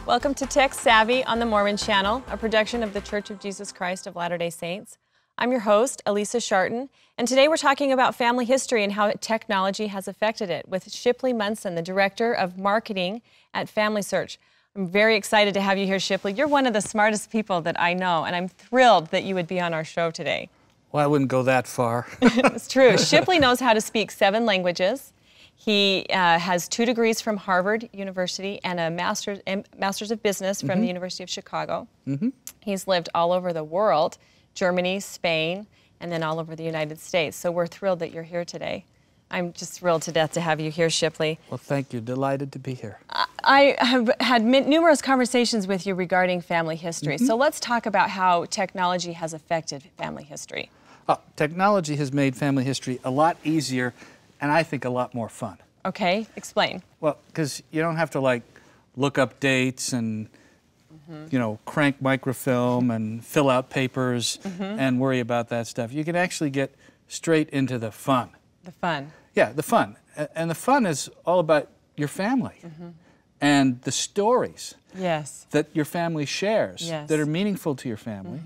Welcome to Tech Savvy on the Mormon Channel, a production of the Church of Jesus Christ of Latter-day Saints. I'm your host, Elisa Scharton, and today we're talking about family history and how technology has affected it with Shipley Munson, the Director of Marketing at Family Search. I'm very excited to have you here, Shipley. You're one of the smartest people that I know, and I'm thrilled that you would be on our show today. Well, I wouldn't go that far. It's true. Shipley knows how to speak 7 languages. He has 2 degrees from Harvard University and a master's of business from the University of Chicago. He's lived all over the world, Germany, Spain, and then all over the United States. So we're thrilled that you're here today. I'm just thrilled to death to have you here, Shipley. Well, thank you. Delighted to be here. I have had numerous conversations with you regarding family history. So let's talk about how technology has affected family history. Technology has made family history a lot easier and I think a lot more fun. Okay, explain. Well, because you don't have to like look up dates and you know, crank microfilm and fill out papers and worry about that stuff. You can actually get straight into the fun. The fun. Yeah, the fun. And the fun is all about your family and the stories that your family shares that are meaningful to your family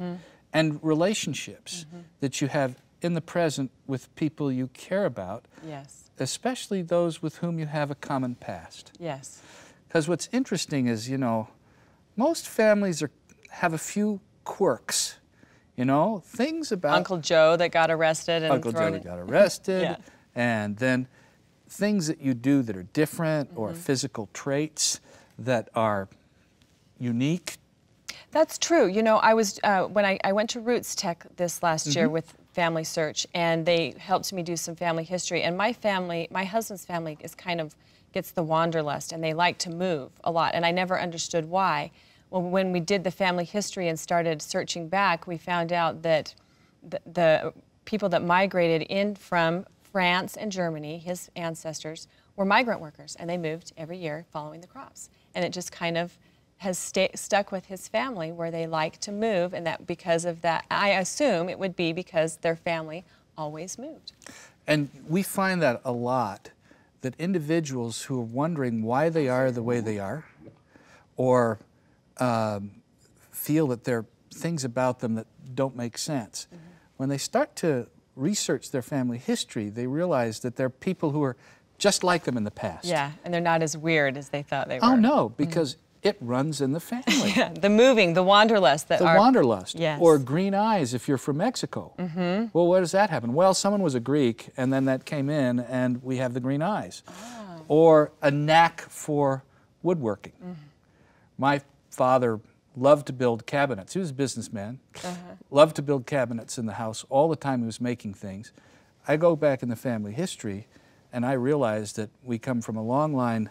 and relationships that you have in the present with people you care about, especially those with whom you have a common past. Because what's interesting is, you know, most families have a few quirks, you know, things about... Uncle Joe that got arrested and Uncle Joe that got arrested, and then things that you do that are different or physical traits that are unique. That's true. You know, I was, when I went to Roots Tech this last year with Family Search, and they helped me do some family history, and my family, my husband's family is kind of, gets the wanderlust, and they like to move a lot, and I never understood why. Well, when we did the family history and started searching back, we found out that the people that migrated in from France and Germany, his ancestors, were migrant workers, and they moved every year following the crops, and it just kind of has stuck with his family where they like to move, and that because of that, I assume it would be because their family always moved. And we find that a lot, that individuals who are wondering why they are the way they are, or feel that there are things about them that don't make sense, when they start to research their family history, they realize that there are people who are just like them in the past. Yeah, and they're not as weird as they thought they were. Oh no, because it runs in the family. The moving, the wanderlust. The wanderlust. Or green eyes if you're from Mexico. Well, where does that happen? Well, someone was a Greek, and then that came in, and we have the green eyes. Or a knack for woodworking. My father loved to build cabinets. He was a businessman. Loved to build cabinets in the house. All the time he was making things. I go back in the family history, and I realize that we come from a long line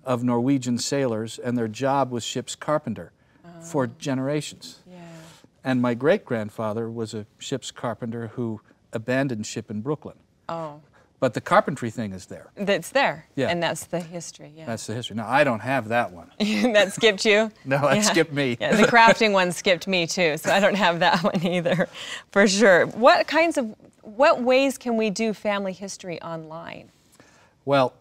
of Norwegian sailors, and their job was ship's carpenter for generations. And my great-grandfather was a ship's carpenter who abandoned ship in Brooklyn. But the carpentry thing is there. It's there, and that's the history, That's the history. Now, I don't have that one. That skipped you? No, that skipped me. The crafting one skipped me, too, so I don't have that one either, for sure. What ways can we do family history online? Well,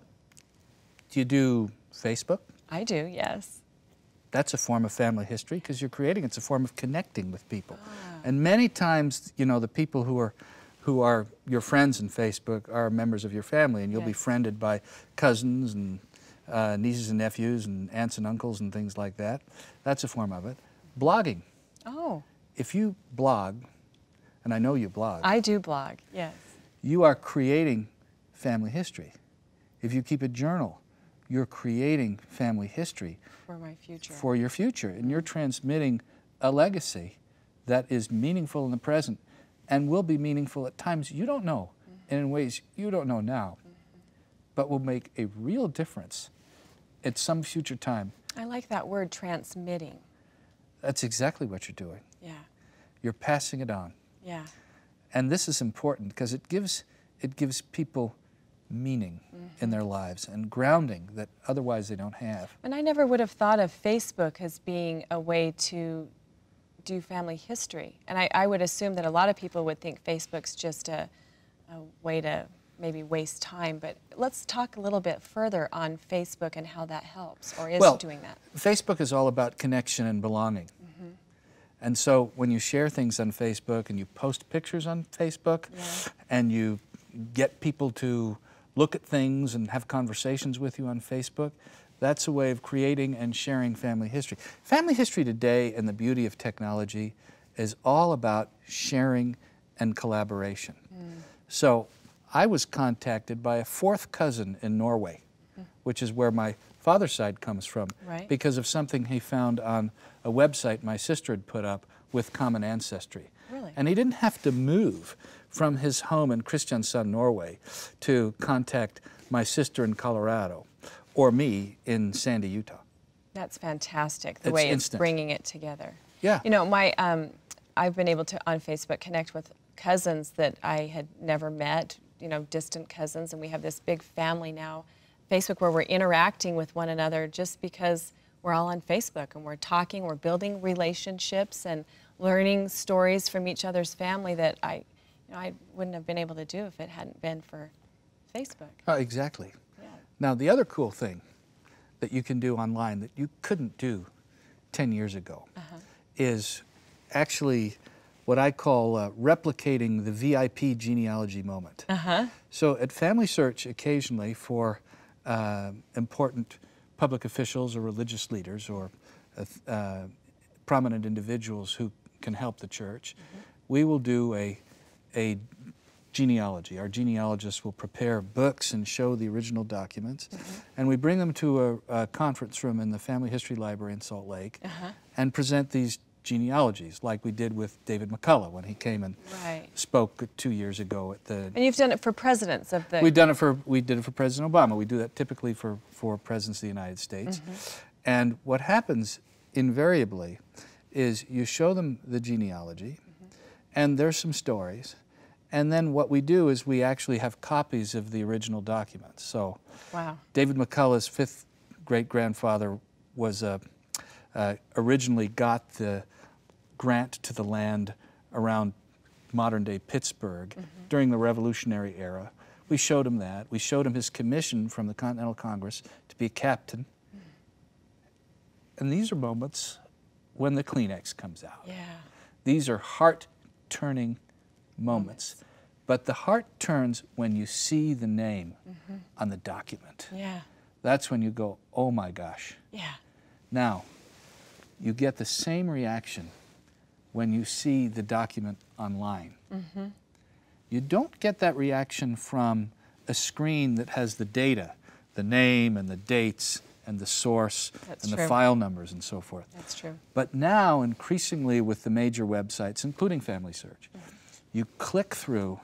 do you do Facebook? I do, yes. That's a form of family history because you're creating, it's a form of connecting with people. And many times, you know, the people who are your friends in Facebook are members of your family, and you'll be friended by cousins and nieces and nephews and aunts and uncles and things like that. That's a form of it. Blogging. If you blog, and I know you blog. I do blog, yes. You are creating family history. If you keep a journal, you're creating family history for my future. For your future, and you're transmitting a legacy that is meaningful in the present and will be meaningful at times you don't know and in ways you don't know now, but will make a real difference at some future time. I like that word, transmitting. That's exactly what you're doing. You're passing it on. And this is important because it gives people meaning in their lives and grounding that otherwise they don't have. And I never would have thought of Facebook as being a way to do family history. And I would assume that a lot of people would think Facebook's just a way to maybe waste time, but let's talk a little bit further on Facebook and how that helps, or is doing that. Facebook is all about connection and belonging. And so when you share things on Facebook and you post pictures on Facebook and you get people to look at things and have conversations with you on Facebook, that's a way of creating and sharing family history. Family history today, and the beauty of technology, is all about sharing and collaboration. So I was contacted by a fourth cousin in Norway, which is where my father's side comes from, because of something he found on a website my sister had put up with common ancestry. Really? And he didn't have to move from his home in Kristiansand, Norway, to contact my sister in Colorado or me in Sandy, Utah. That's fantastic, the way it's bringing it together. Yeah. You know, I've been able to, on Facebook, connect with cousins that I had never met, you know, distant cousins, and we have this big family now, Facebook, where we're interacting with one another just because we're all on Facebook and we're talking, we're building relationships and learning stories from each other's family that I wouldn't have been able to do if it hadn't been for Facebook. Oh, exactly. Yeah. Now, the other cool thing that you can do online that you couldn't do 10 years ago is actually what I call replicating the VIP genealogy moment. So at Family Search, occasionally for important public officials or religious leaders or prominent individuals who can help the church, we will do a genealogy. Our genealogists will prepare books and show the original documents, and we bring them to a conference room in the Family History Library in Salt Lake and present these genealogies, like we did with David McCullough when he came and spoke 2 years ago at the... And you've done it for presidents of the... We did it for President Obama. We do that typically for presidents of the United States. And what happens invariably is you show them the genealogy, and there's some stories, and then what we do is we actually have copies of the original documents. So David McCullough's fifth great-grandfather was originally got the grant to the land around modern-day Pittsburgh during the Revolutionary era. We showed him that. We showed him his commission from the Continental Congress to be a captain. And these are moments when the Kleenex comes out. These are heart-turning moments. But the heart turns when you see the name on the document. That's when you go, oh my gosh. Now, you get the same reaction when you see the document online. You don't get that reaction from a screen that has the data, the name and the dates and the source and the file numbers and so forth. That's true. But now, increasingly with the major websites, including Family Search, you click through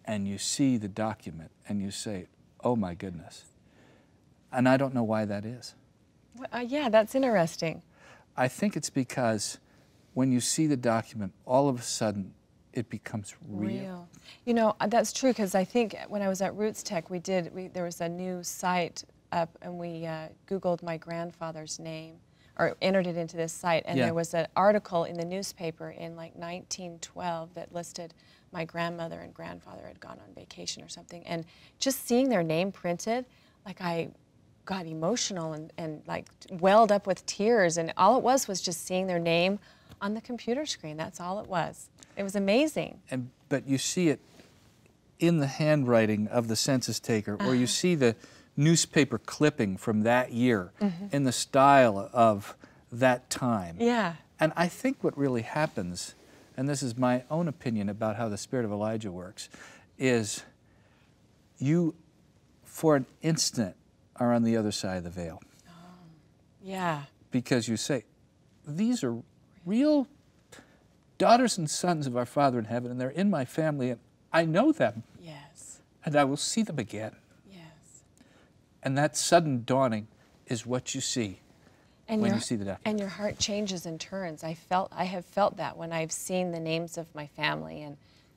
and you see the document and you say, oh my goodness. And I don't know why that is. Well, yeah, that's interesting. I think it's because when you see the document, all of a sudden it becomes real. You know, that's true, because I think when I was at Roots Tech, there was a new site up, and we Googled my grandfather's name, or entered it into this site, and there was an article in the newspaper in like 1912 that listed my grandmother and grandfather had gone on vacation or something, and just seeing their name printed, like I got emotional and like welled up with tears, and all it was just seeing their name on the computer screen. That's all it was. It was amazing. But you see it in the handwriting of the census taker, or you see the newspaper clipping from that year in the style of that time. And I think what really happens, and this is my own opinion about how the spirit of Elijah works, is you, for an instant, are on the other side of the veil. Because you say, these are real daughters and sons of our Father in heaven, and they're in my family, and I know them. And I will see them again. And that sudden dawning is what you see when you see the document. And your heart changes and turns. I have felt that when I've seen the names of my family,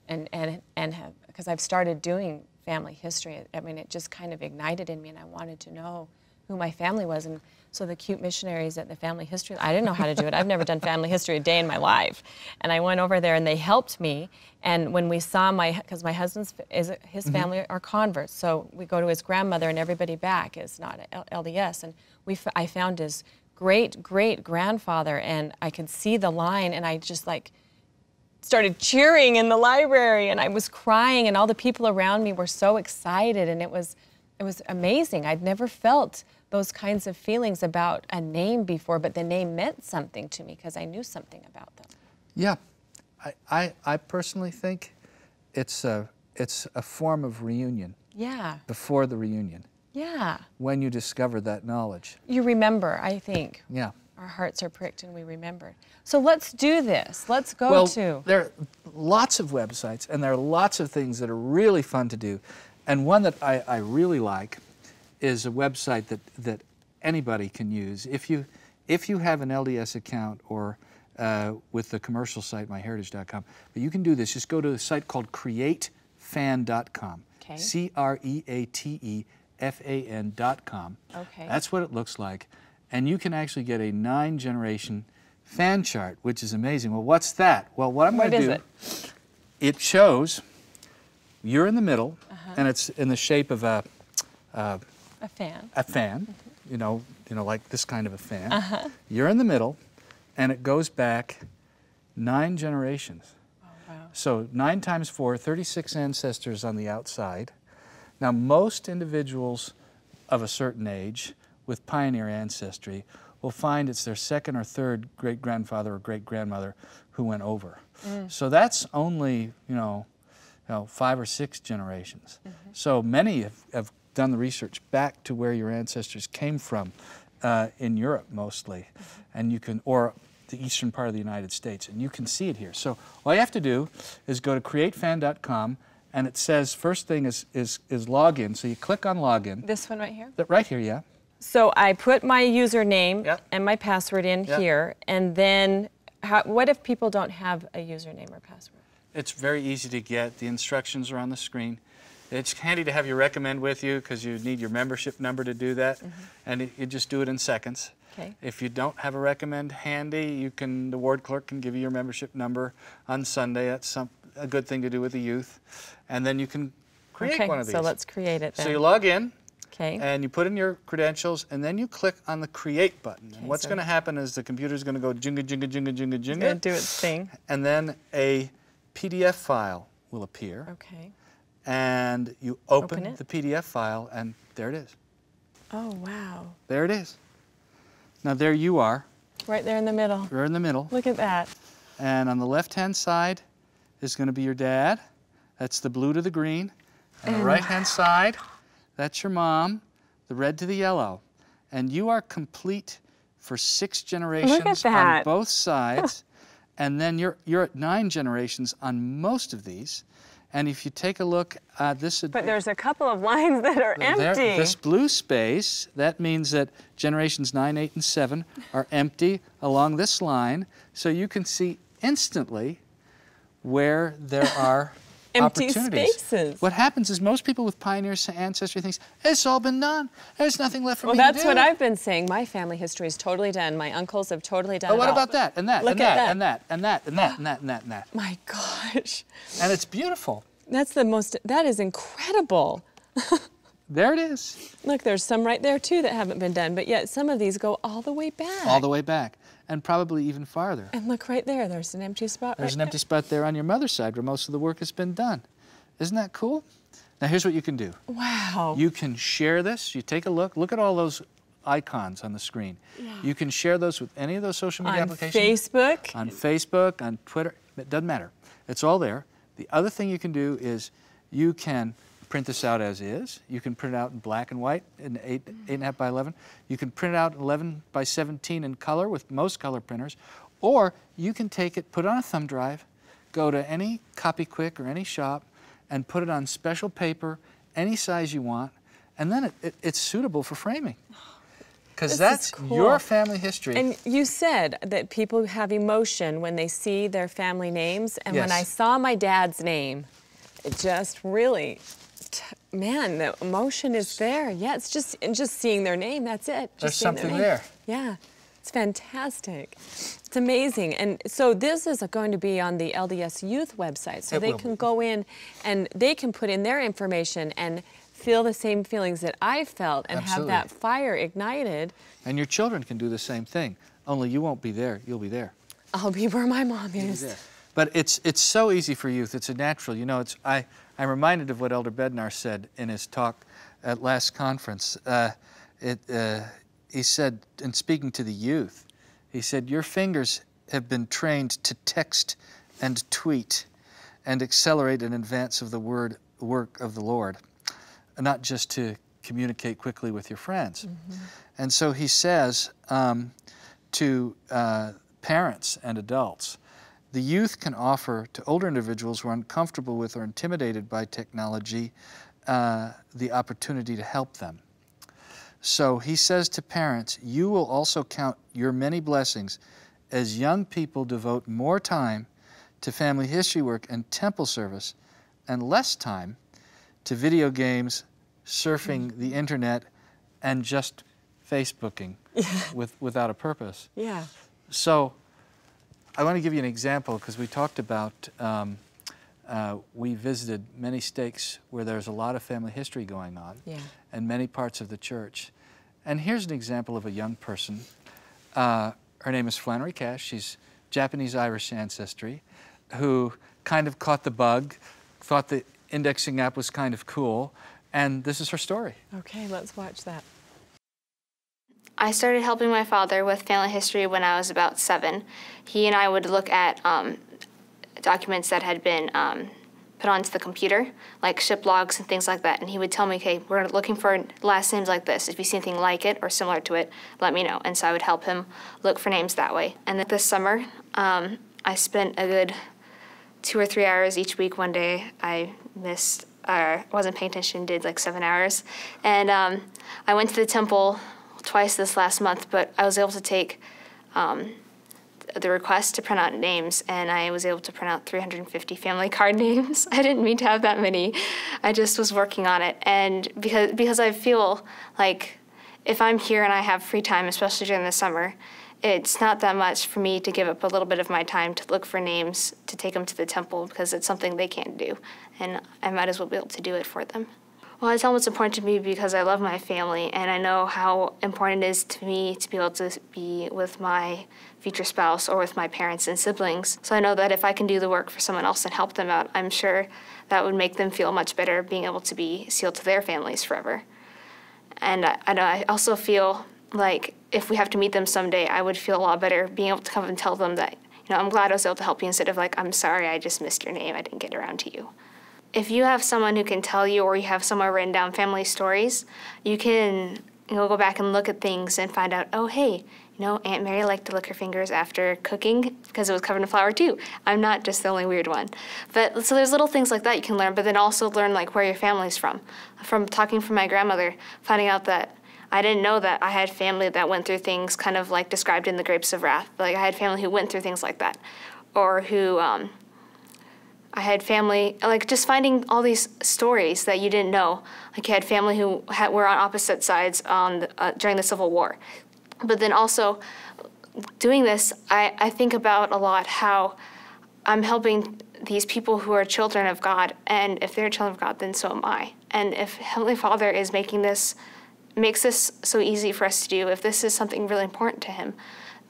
because I've started doing family history. I mean, it just kind of ignited in me, and I wanted to know who my family was. And so the cute missionaries at the family history, I didn't know how to do it. I've never done family history a day in my life. And I went over there and they helped me. And when we saw because my husband's, his family are converts, so we go to his grandmother and everybody back is not LDS. And I found his great-great-grandfather, and I could see the line, and I just like started cheering in the library, and I was crying, and all the people around me were so excited, and it was amazing. I'd never felt those kinds of feelings about a name before, but the name meant something to me because I knew something about them. Yeah, I personally think it's a form of reunion. Yeah. Before the reunion. Yeah. When you discover that knowledge. You remember, I think. Yeah. Our hearts are pricked and we remember. So let's do this. Let's go to. There are lots of websites and there are lots of things that are really fun to do. And one that I really like is a website that anybody can use. If you have an LDS account or with the commercial site, myheritage.com, but you can do this. Just go to a site called createfan.com. Okay. createfan.com. Okay. That's what it looks like. And you can actually get a 9-generation fan chart, which is amazing. Well, what's that? Well, what I'm going to do, it shows you're in the middle, and it's in the shape of a fan. A fan, you know, like this kind of a fan. You're in the middle, and it goes back 9 generations. Oh, wow. So 9 times 4, 36 ancestors on the outside. Now, most individuals of a certain age with pioneer ancestry will find it's their second or third great-grandfather or great-grandmother who went over. So that's only, 5 or 6 generations. So many have done the research back to where your ancestors came from in Europe mostly, and you can, or the eastern part of the United States, and you can see it here. So all you have to do is go to createfan.com, and it says first thing is login. So you click on login. This one right here? Right here, yeah. So I put my username and my password in here, and then what if people don't have a username or password? It's very easy to get. The instructions are on the screen. It's handy to have your recommend with you because you need your membership number to do that, and you just do it in seconds. Okay. If you don't have a recommend handy, the ward clerk can give you your membership number on Sunday. That's a good thing to do with the youth, and then you can create one of these. So let's create it then. So you log in. Okay. And you put in your credentials, and then you click on the Create button. And what's going to happen is the computer's going to go jinga, jinga, jinga, jinga, jinga. It's going to do its thing. And then a PDF file will appear. Okay. And you open the PDF file, and there it is. Oh, wow. There it is. Now, there you are. Right there in the middle. You're in the middle. Look at that. And on the left-hand side is going to be your dad. That's the blue to the green. And the right-hand side, that's your mom, the red to the yellow. And you are complete for 6 generations on both sides. And then you're at 9 generations on most of these. And if you take a look at this... But there's a couple of lines that are empty. This blue space, that means that generations 9, 8, and 7 are empty along this line. So you can see instantly where there are empty opportunities. Spaces. What happens is most people with pioneer ancestry think, it's all been done. There's nothing left for me to do. Well, that's what I've been saying. My family history is totally done. My uncles have totally done it. Oh, what about that, and that, Look and at that, and that, and that, and that, and that, and that, and that. My gosh. And it's beautiful. That is incredible. There it is. Look, there's some right there, too, that haven't been done, but yet some of these go all the way back. All the way back, and probably even farther. And look right there, there's an empty spot There's an empty spot there on your mother's side where most of the work has been done. Isn't that cool? Now, here's what you can do. Wow. You can share this. You take a look. Look at all those icons on the screen. Yeah. You can share those with any of those social media applications. On Facebook. On Facebook, on Twitter. It doesn't matter. It's all there. The other thing you can do is you can print this out as is. You can print it out in black and white in 8.5 by 11. You can print it out in 11 by 17 in color with most color printers. Or you can take it, put it on a thumb drive, go to any Copy Quick or any shop, and put it on special paper, any size you want, and then it's suitable for framing. Because that's your family history. And you said that people have emotion when they see their family names, and when I saw my dad's name, it just really Man, the emotion is there. Yeah, it's just seeing their name, that's it. Just There's seeing their something name. there. Yeah, it's fantastic. It's amazing. And so this is going to be on the LDS Youth website, so they can go in and they can put in their information and feel the same feelings that I felt and Absolutely. have that fire ignited. And your children can do the same thing, only you won't be there, you'll be there. I'll be where my mom You'll be is. there. But it's so easy for youth, it's a natural, you know, I'm reminded of what Elder Bednar said in his talk at last conference. He said, in speaking to the youth, he said, your fingers have been trained to text and tweet and accelerate in advance of the work of the Lord, not just to communicate quickly with your friends. Mm-hmm. And so he says to parents and adults, the youth can offer to older individuals who are uncomfortable with or intimidated by technology the opportunity to help them. So he says to parents, you will also count your many blessings as young people devote more time to family history work and temple service and less time to video games, surfing the internet, and just Facebooking without a purpose. Yeah. So I want to give you an example because we talked about, we visited many stakes where there's a lot of family history going on, and many parts of the church. And here's an example of a young person. Her name is Flannery Cash. She's Japanese-Irish ancestry, who kind of caught the bug, thought the indexing app was kind of cool, and this is her story. Okay, let's watch that. I started helping my father with family history when I was about 7. He and I would look at documents that had been put onto the computer, like ship logs and things like that, and he would tell me, okay, we're looking for last names like this. If you see anything like it or similar to it, let me know. And so I would help him look for names that way. And then this summer, I spent a good 2 or 3 hours each week. One day I missed, wasn't paying attention, did like 7 hours. And I went to the temple twice this last month, but I was able to take the request to print out names, and I was able to print out 350 family card names. I didn't mean to have that many. I just was working on it, and because I feel like if I'm here and I have free time, especially during the summer, it's not that much for me to give up a little bit of my time to look for names to take them to the temple, because it's something they can't do, and I might as well be able to do it for them. Well, I tell them it's important to me because I love my family, and I know how important it is to me to be able to be with my future spouse or with my parents and siblings. So I know that if I can do the work for someone else and help them out, I'm sure that would make them feel much better being able to be sealed to their families forever. And I also feel like if we have to meet them someday, I would feel a lot better being able to come and tell them that, you know, I'm glad I was able to help you, instead of like, I'm sorry, I just missed your name, I didn't get around to you. If you have someone who can tell you, or you have somewhere written down family stories, you can go back and look at things and find out, oh, hey, Aunt Mary liked to lick her fingers after cooking because it was covered in flour too. I'm not just the only weird one. But so there's little things like that you can learn, but then also learn like where your family's from. From talking from my grandmother, finding out that I didn't know that I had family that went through things kind of like described in the Grapes of Wrath. Like I had family who went through things like that, or who I had family, like just finding all these stories that you didn't know. Like you had family who were on opposite sides during the Civil War. But then also doing this, I think about a lot how I'm helping these people who are children of God, and if they're children of God, then so am I. And if Heavenly Father is makes this so easy for us to do, if this is something really important to Him,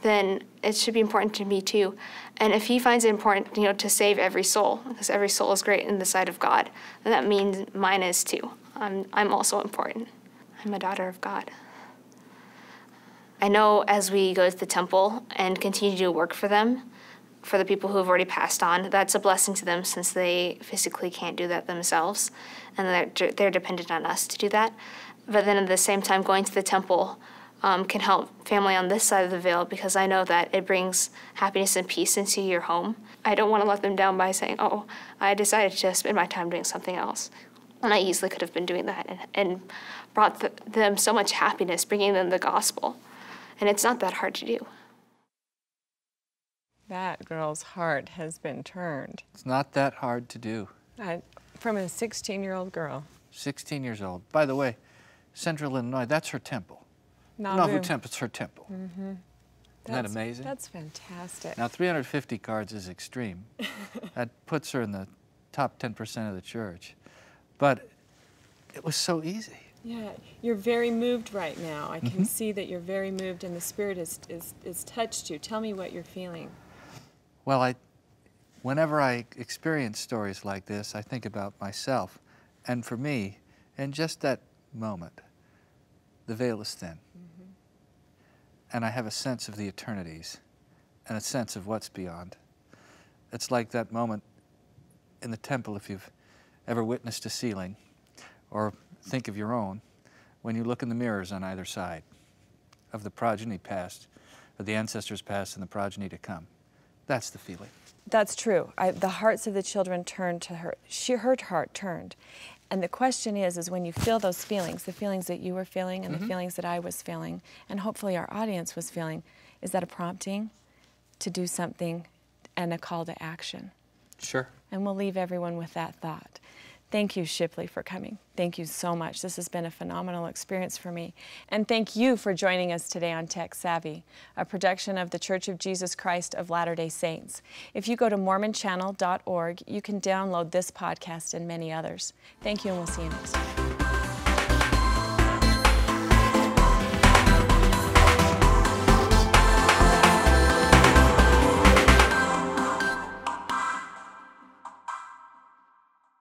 then it should be important to me too. And if He finds it important, to save every soul, because every soul is great in the sight of God, then that means mine is too. I'm also important. I'm a daughter of God. I know as we go to the temple and continue to do work for them, for the people who have already passed on, that's a blessing to them since they physically can't do that themselves, and they're dependent on us to do that. But then at the same time, going to the temple can help family on this side of the veil, because I know that it brings happiness and peace into your home. I don't want to let them down by saying, oh, I decided to spend my time doing something else. And I easily could have been doing that and brought them so much happiness, bringing them the gospel. And it's not that hard to do. That girl's heart has been turned. It's not that hard to do. From a 16-year-old girl. 16 years old. By the way, Central Illinois, that's her temple. Nauvoo Temple, it's her temple. Isn't that amazing? That's fantastic. Now, 350 cards is extreme. That puts her in the top 10% of the church. But it was so easy. Yeah, you're very moved right now. I can see that you're very moved and the Spirit is touched you. Tell me what you're feeling. Well, whenever I experience stories like this, I think about myself. And for me, in just that moment, the veil is thin. And I have a sense of the eternities and a sense of what's beyond. It's like that moment in the temple, if you've ever witnessed a ceiling, or think of your own, when you look in the mirrors on either side of the progeny past, or the ancestors past and the progeny to come. That's the feeling. That's true. The hearts of the children turned to her. Her heart turned. And the question is when you feel those feelings, the feelings that you were feeling and the feelings that I was feeling, and hopefully our audience was feeling, is that a prompting to do something and a call to action? Sure. And we'll leave everyone with that thought. Thank you, Shipley, for coming. Thank you so much. This has been a phenomenal experience for me. And thank you for joining us today on Tech Savvy, a production of the Church of Jesus Christ of Latter-day Saints. If you go to mormonchannel.org, you can download this podcast and many others. Thank you, and we'll see you next time.